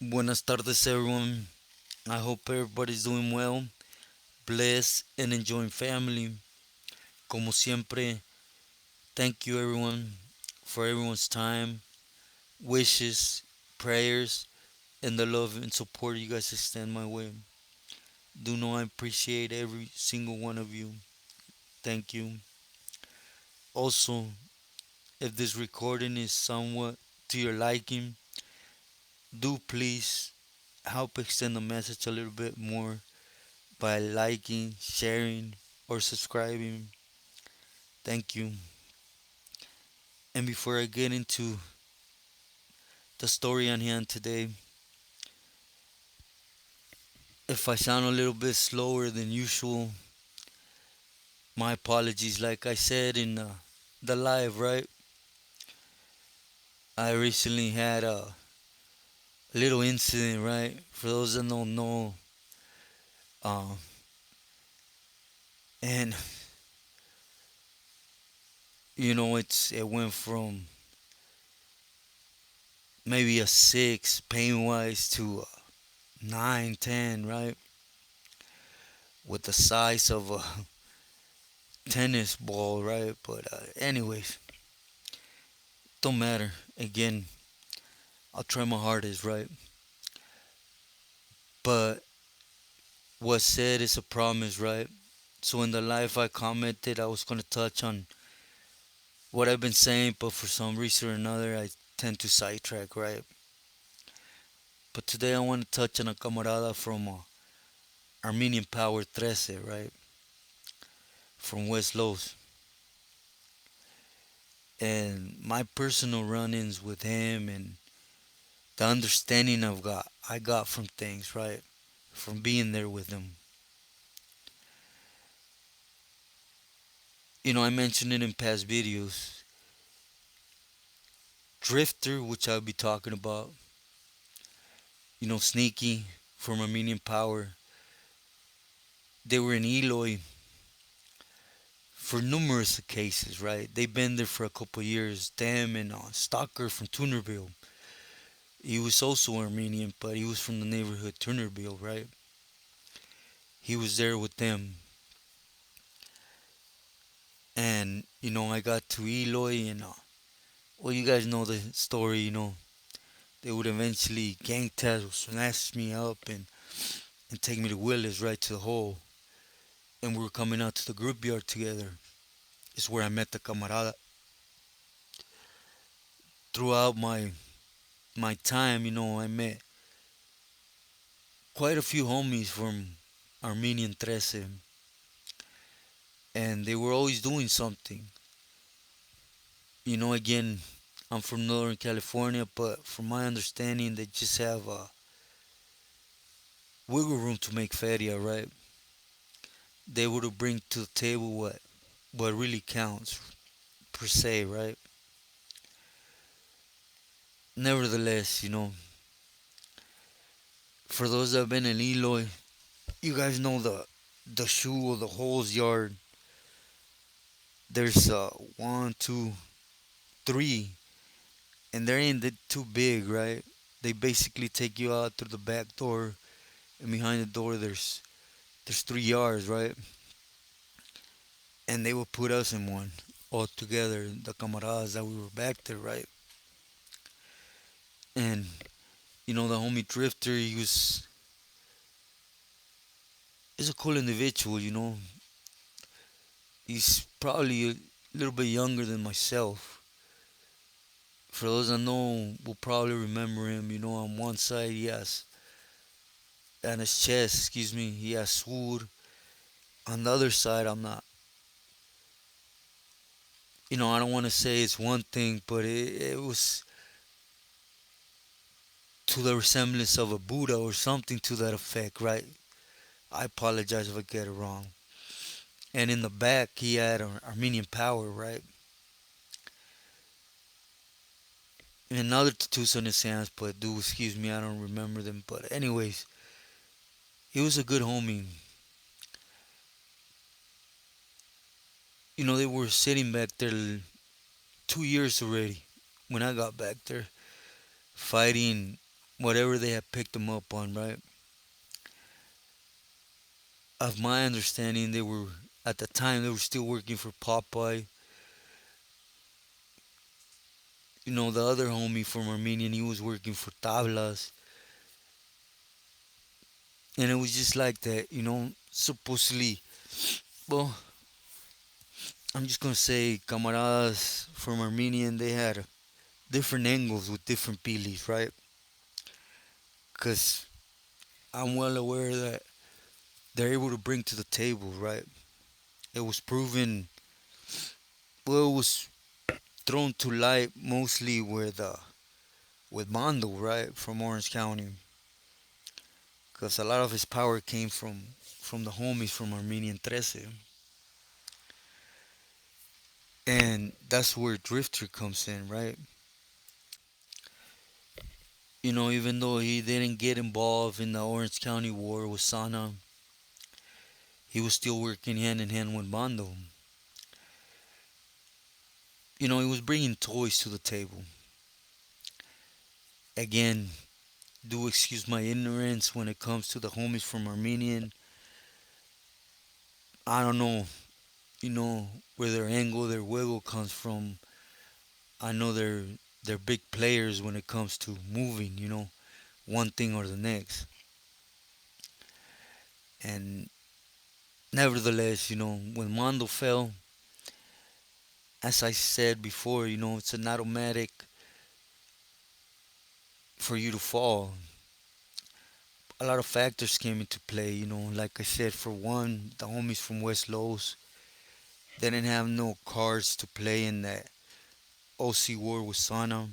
Buenas tardes, everyone. I hope everybody's doing well, blessed, and enjoying family. Como siempre, thank you, everyone, for everyone's time, wishes, prayers, and the love and support you guys extend my way. Do know I appreciate every single one of you. Thank you. Also, if this recording is somewhat to your liking, do please help extend the message a little bit more by liking, sharing, or subscribing. Thank you. And before I get into the story on hand today, if I sound a little bit slower than usual, my apologies. Like I said in the live, right? I recently had a little incident, right? For those that don't know, um, and it went from maybe a six pain wise to a 9, 10, right? With the size of a tennis ball, right? But anyways, don't matter. Again, I'll try my hardest, right? But what's said is a promise, right? So in the live I commented I was gonna touch on what I've been saying, but for some reason or another I tend to sidetrack, right? But today I want to touch on a camarada from Armenian Power 13, right? From West Los. And my personal run-ins with him and the understanding I got from things, right? From being there with him. I mentioned it in past videos. Drifter, which I'll be talking about, Sneaky from Armenian Power. They were in Eloy for numerous cases, right? They've been there for a couple of years. Them and Stalker from Tunerville. He was also Armenian, but he was from the neighborhood Tunerville, right? He was there with them. And, I got to Eloy and, well, you guys know the story, They would eventually gang tackle, snatch me up and take me to Willis right to the hole. And we were coming out to the group yard together. It's where I met the camarada. Throughout my time, I met quite a few homies from Armenian 13, and they were always doing something. Again, I'm from Northern California, but from my understanding, they just have a wiggle room to make feria, right? They would bring to the table what really counts, per se, right? Nevertheless, for those that have been in Eloy, you guys know the shoe or the holes yard. There's one, two, three, and they ain't too big, right? They basically take you out through the back door, and behind the door there's 3 yards, right? And they will put us in one all together, the camaradas that we were back there, right? And the homie Drifter, he's a cool individual, He's probably a little bit younger than myself. For those that know, will probably remember him. On one side on his chest, he has sword. On the other side, I'm not. I don't want to say it's one thing, but it was to the resemblance of a Buddha or something to that effect, right? I apologize if I get it wrong. And in the back, he had an Armenian Power, right? And another tattoos on his hands, but dude, excuse me, I don't remember them. But anyways, he was a good homie. They were sitting back there 2 years already when I got back there, fighting. whatever they had picked them up on, right? Of my understanding, they were at the time they were still working for Popeye. You know, the other homie from Armenian, he was working for Tablas, and it was just like that. You know, supposedly. Well, I'm just gonna say, camaradas from Armenian, they had different angles with different pilis, right? Because I'm well aware that they're able to bring to the table, right? It was proven, well, it was thrown to light mostly with Mondo, right, from Orange County, because a lot of his power came from the homies from Armenian 13, and that's where Drifter comes in, right? You know, even though he didn't get involved in the Orange County war with Sana, he was still working hand in hand with Mondo. You know, he was bringing toys to the table. Again, do excuse my ignorance when it comes to the homies from Armenian. I don't know, you know, where their angle, their wiggle comes from. I know they're big players when it comes to moving, you know, one thing or the next. And nevertheless, you know, when Mondo fell, as I said before, you know, it's an automatic for you to fall. A lot of factors came into play, you know, like I said, for one, the homies from West Los, they didn't have no cards to play in that OC war with Sana,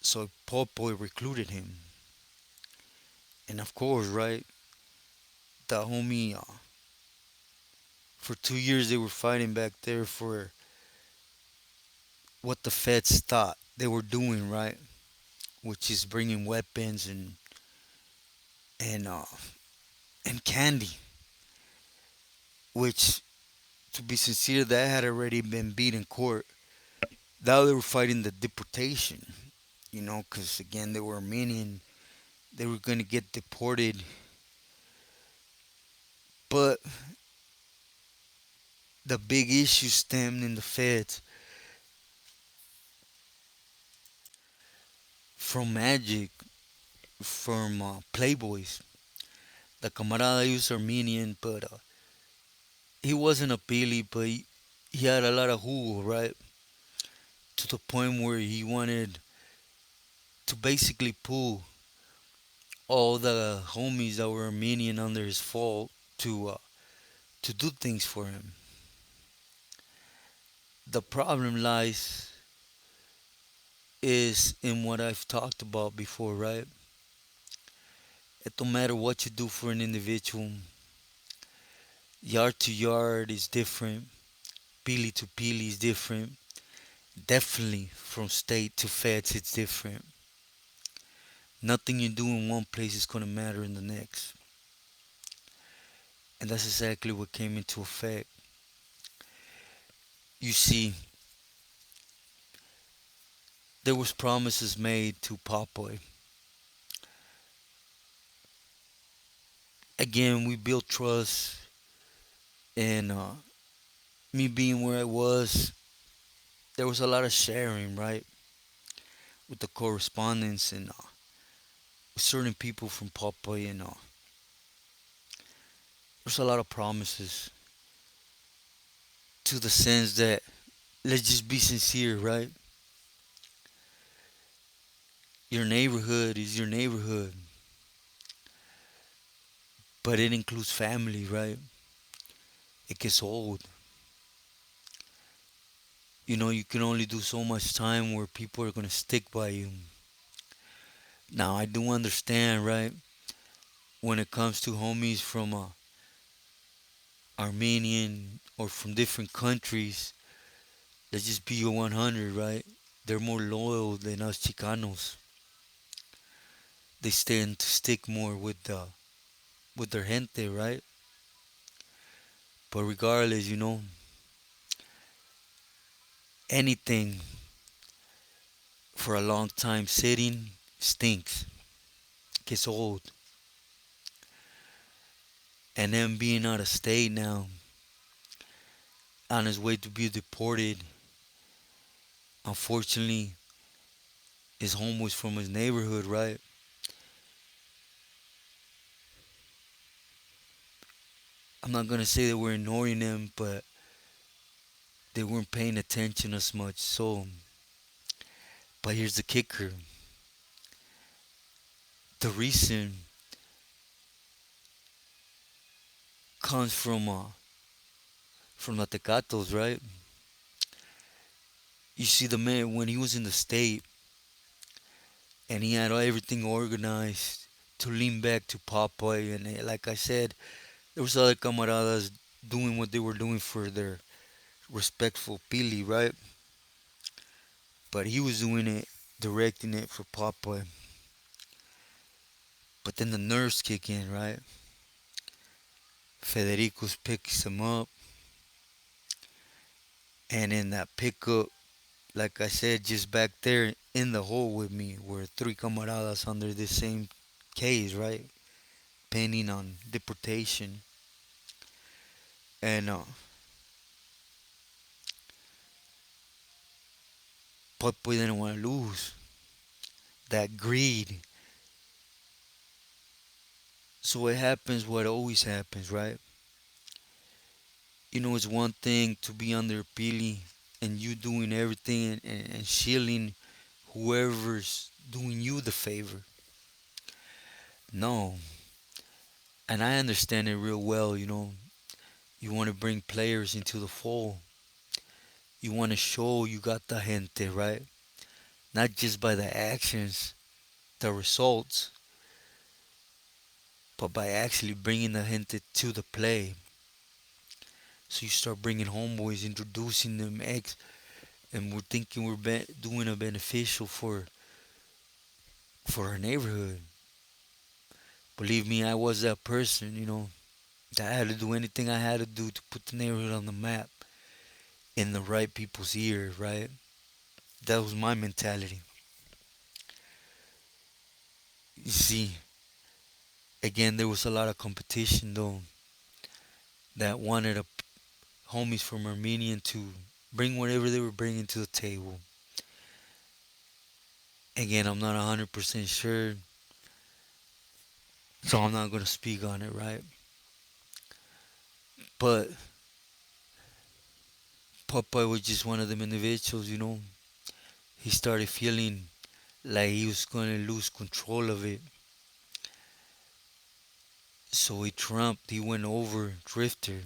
so Popoy recruited him. And of course, right, the homie, for 2 years they were fighting back there for what the feds thought they were doing, right, which is bringing weapons and uh, and candy, which, to be sincere, that had already been beat in court. Now they were fighting the deportation, you know, because again they were Armenian, they were going to get deported. But the big issue stemmed in the feds from Magic, from Playboys. The camarada was Armenian, but he wasn't a Pili, but he had a lot of jugo, right? To the point where he wanted to basically pull all the homies that were Armenian under his fault to do things for him. The problem lies is in what I've talked about before, right? It don't matter what you do for an individual. Yard to yard is different. Pili to pili is different. Definitely from state to feds, it's different. Nothing you do in one place is going to matter in the next. And that's exactly what came into effect. You see, there was promises made to Popeye. Again, we built trust, and me being where I was, there was a lot of sharing, right, with the correspondence and with certain people from Popeye, and there's a lot of promises to the sense that, let's just be sincere, right? Your neighborhood is your neighborhood, but it includes family, right? It gets old. You know, you can only do so much time where people are going to stick by you. Now, I do understand, right? When it comes to homies from Armenian or from different countries, let's just be 100, right? They're more loyal than us Chicanos. They tend to stick more with their gente, right? But regardless, you know, anything for a long time sitting, stinks, gets old, and then being out of state now, on his way to be deported, unfortunately, his home was from his neighborhood, right? I'm not gonna say that we're ignoring them, but they weren't paying attention as much. So, but here's the kicker: the reason comes from the Tecatos, right? You see, the man when he was in the state and he had everything organized to lean back to Popeye, and like I said, there was other camaradas doing what they were doing for their respectful Pili, right? But he was doing it, directing it for Popeye. But then the nerves kick in, right? Federico's picks him up, and in that pickup, like I said, just back there in the hole with me were three camaradas under the same case, right? Pending on deportation. And Popeye didn't want to lose. That greed. So it happens what always happens, right? You know, it's one thing to be under Pili and you doing everything and shielding whoever's doing you the favor. No. And I understand it real well, you know. You want to bring players into the fold. You want to show you got the gente, right? Not just by the actions, the results, but by actually bringing the gente to the play. So you start bringing homeboys, introducing them, and we're thinking we're doing a beneficial for our neighborhood. Believe me, I was that person, you know, that had to do anything I had to do to put the neighborhood on the map in the right people's ears, right? That was my mentality. You see, again, there was a lot of competition though that wanted homies from Armenian to bring whatever they were bringing to the table. Again, I'm not 100% sure, so I'm not going to speak on it, right? But Popeye was just one of them individuals, you know. He started feeling like he was going to lose control of it. So he trumped, he went over, drifted,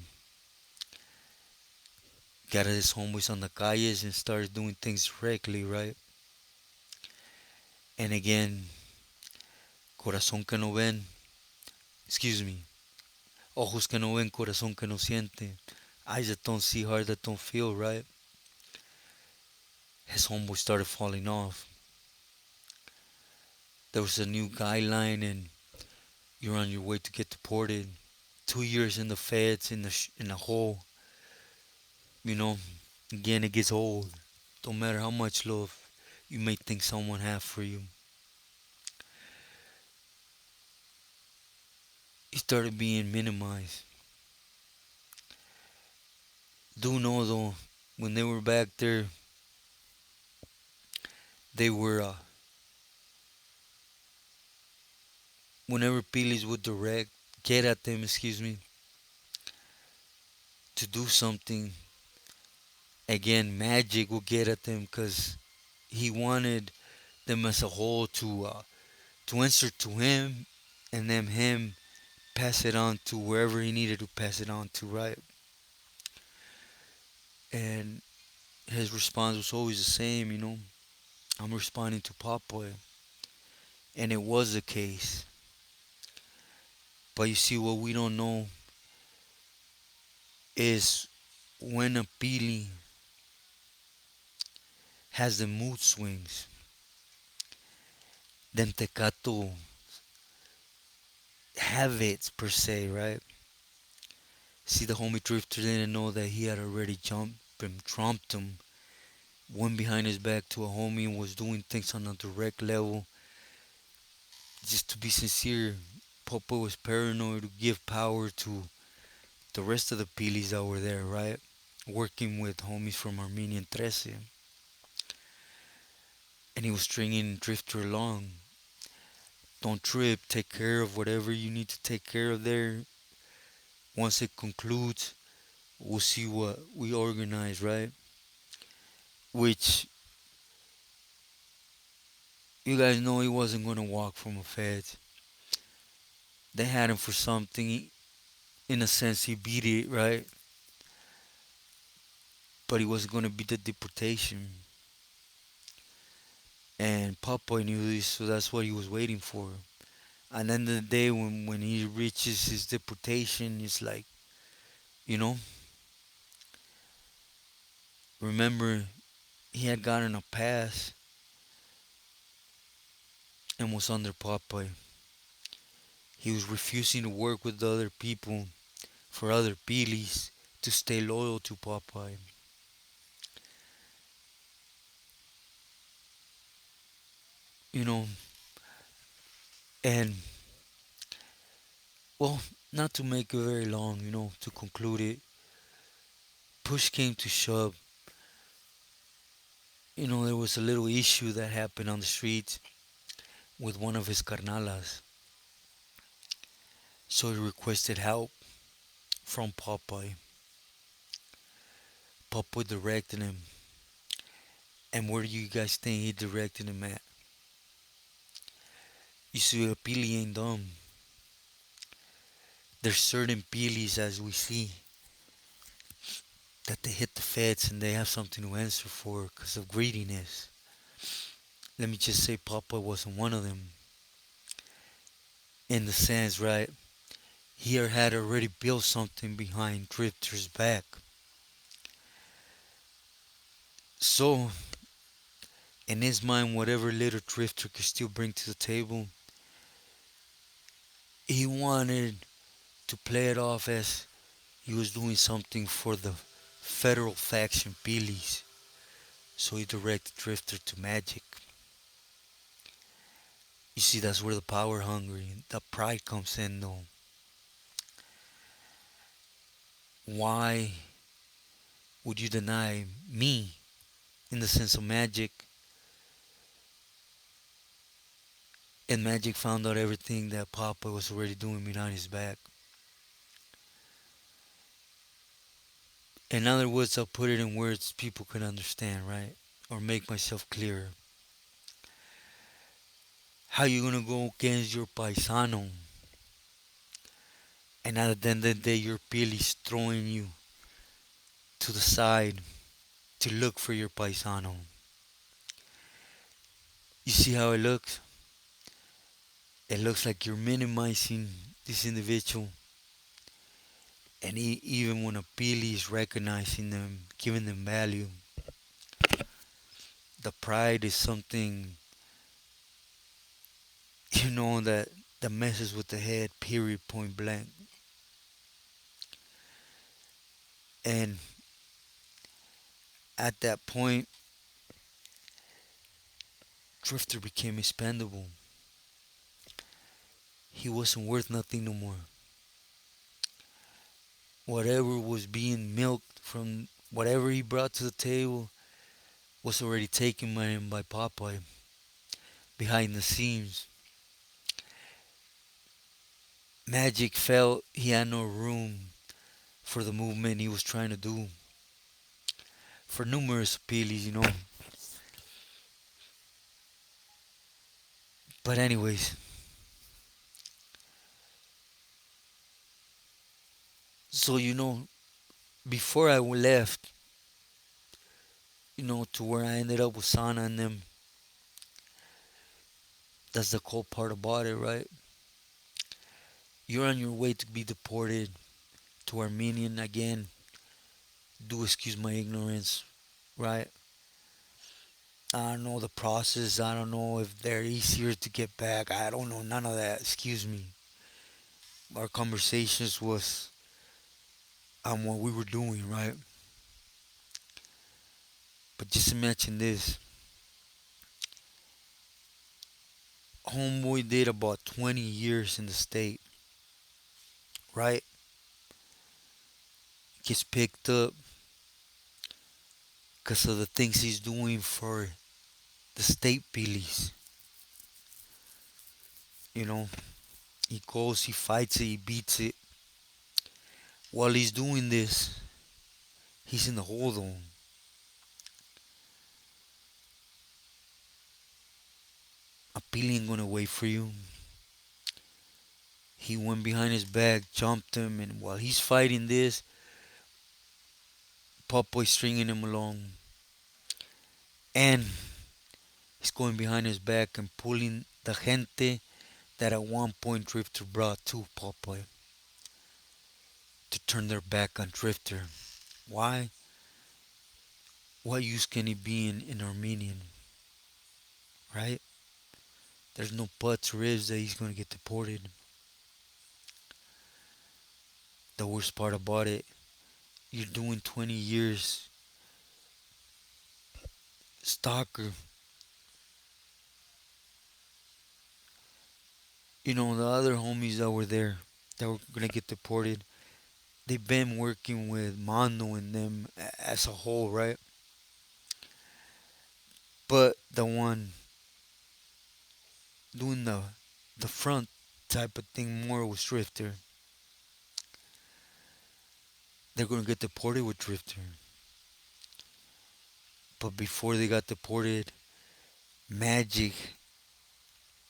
got his homies on the calles and started doing things directly, right? And again, corazón que no ven, excuse me, ojos que no ven, corazón que no siente, eyes that don't see, heart that don't feel, right? His homeboy started falling off. There was a new guideline and you're on your way to get deported. 2 years in the feds, in the hole. You know, again, it gets old. Don't matter how much love you may think someone have for you. He started being minimized. Do know though, when they were back there, they were, whenever Pilis would get at them, excuse me, to do something, again, Magic would get at them because he wanted them as a whole to answer to him and then him pass it on to wherever he needed to pass it on to, right? And his response was always the same, you know. I'm responding to Popeye. And it was the case. But you see, what we don't know is when a Pili has the mood swings, then Tecato habits per se, right? See, the homie drifter didn't know that he had already jumped and trumped him, went behind his back to a homie and was doing things on a direct level Just to be sincere, Papa was paranoid to give power to the rest of the Pilis that were there, right? Working with homies from Armenian 13. And he was stringing Drifter along. Don't trip, take care of whatever you need to take care of there. Once it concludes, we'll see what we organize, right? Which you guys know he wasn't gonna walk from a Fed. They had him for something. In a sense, he beat it, right? But he wasn't gonna beat the deportation. And Papa knew this, so that's what he was waiting for. And then the day when he reaches his deportation, it's like, you know, remember he had gotten a pass and was under Papa. He was refusing to work with the other people for other Pilis to stay loyal to Papa. You know, and well, not to make it very long, to conclude it, push came to shove. There was a little issue that happened on the street with one of his carnalas. So he requested help from Popeye. Popeye directed him. And where do you guys think he directed him at? You see, a Pili ain't dumb. There's certain Pilis, as we see, that they hit the feds and they have something to answer for because of greediness. Let me just say Popeye wasn't one of them. In the sense, right? He had already built something behind Drifter's back. So, in his mind, whatever little Drifter could still bring to the table, he wanted to play it off as he was doing something for the federal faction Pilis. So he directed Drifter to Magic. You see, that's where the power hungry, the pride comes in though. Why would you deny me in the sense of Magic? And Magic found out everything that Papa was already doing behind his back. In other words, I'll put it in words people can understand, right? Or make myself clearer. How you gonna go against your paisano and at the end of the day your pill is throwing you to the side to look for your paisano? You see how it looks? It looks like you're minimizing this individual. And even when a pili is recognizing them, giving them value, the pride is something, that messes with the head, period, point blank. And at that point, Drifter became expendable. He wasn't worth nothing no more. Whatever was being milked from whatever he brought to the table was already taken by him by Popeye behind the scenes. Magic felt he had no room for the movement he was trying to do. For numerous appeals. But anyways, so before I left, to where I ended up with Sana and them, that's the cool part about it, right? You're on your way to be deported to Armenian again. Do excuse my ignorance, right? I don't know the process. I don't know if they're easier to get back. I don't know none of that. Excuse me. Our conversations was on what we were doing, right? But just imagine this. Homeboy did about 20 years in the state, right? Gets picked up because of the things he's doing for the state police. You know, he goes, he fights it, he beats it. While he's doing this, he's in the hold on. A pili ain't gonna wait for you. He went behind his back, jumped him, and while he's fighting this, Pop Boy stringing him along. And he's going behind his back and pulling the gente that at one point Drifter brought to Pop Boy to turn their back on Drifter. Why? What use can he be in Armenian, right? There's no buts or ifs that he's gonna get deported. The worst part about it, you're doing 20 years stalker. You know, the other homies that were there that were gonna get deported, they've been working with Mando and them as a whole, right? But the one doing the front type of thing more was Drifter. They're gonna get deported with Drifter. But before they got deported, Magic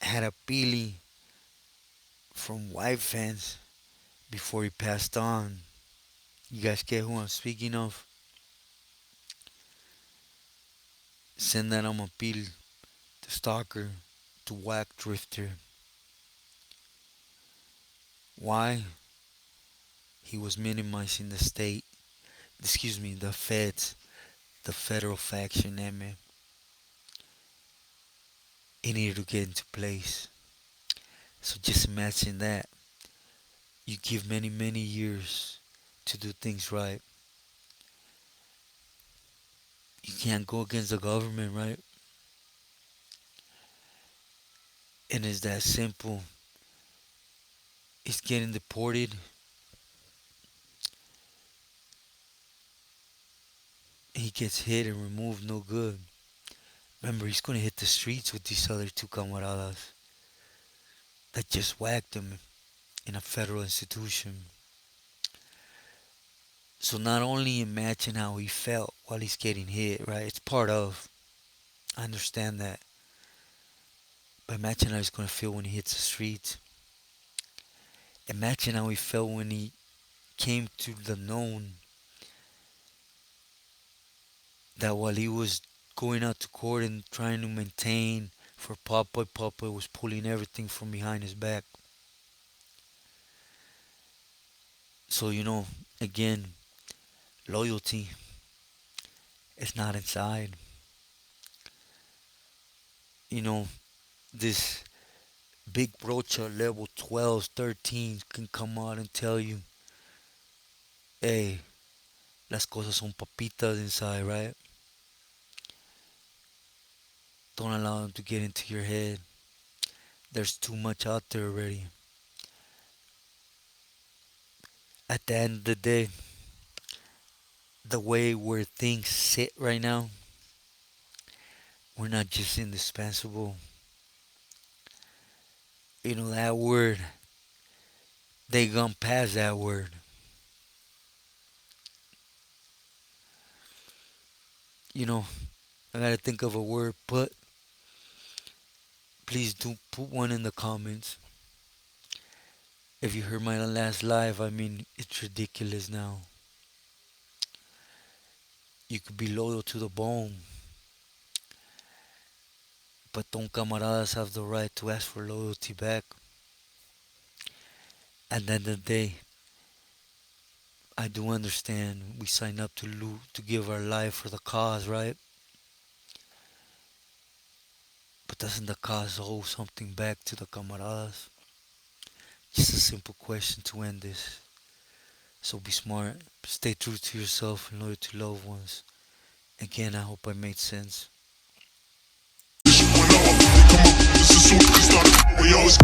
had a Pili from White Fence before he passed on. You guys get who I'm speaking of? Send that on a Pili, the stalker, to whack Drifter. Why? He was minimizing the state, excuse me, the feds, the federal faction, that man. It needed to get into place. So just imagine that. You give many, many years to do things right. You can't go against the government, right? And it's that simple. He's getting deported. He gets hit and removed, no good. Remember, he's gonna hit the streets with these other two camaradas that just whacked him in a federal institution. So not only imagine how he felt while he's getting hit, right? It's part of. I understand that. But imagine how he's gonna feel when he hits the streets. Imagine how he felt when he came to the known that while he was going out to court and trying to maintain for Papa, Papa was pulling everything from behind his back. So, again, loyalty is not inside. You know, this big brocha level 12s, 13s can come out and tell you, hey, las cosas son papitas inside, right? Don't allow them to get into your head. There's too much out there already. At the end of the day, the way where things sit right now, we're not just indispensable. You know, that word, they gone past that word. You know, I gotta think of a word, but please do put one in the comments. If you heard my last live, I mean, it's ridiculous now. You could be loyal to the bone, but don't camaradas have the right to ask for loyalty back? At the end of the day, I do understand we sign up to give our life for the cause, right? But doesn't the cause owe something back to the camaradas? Just a simple question to end this. So be smart, stay true to yourself and loyal to loved ones. Again, I hope I made sense. We always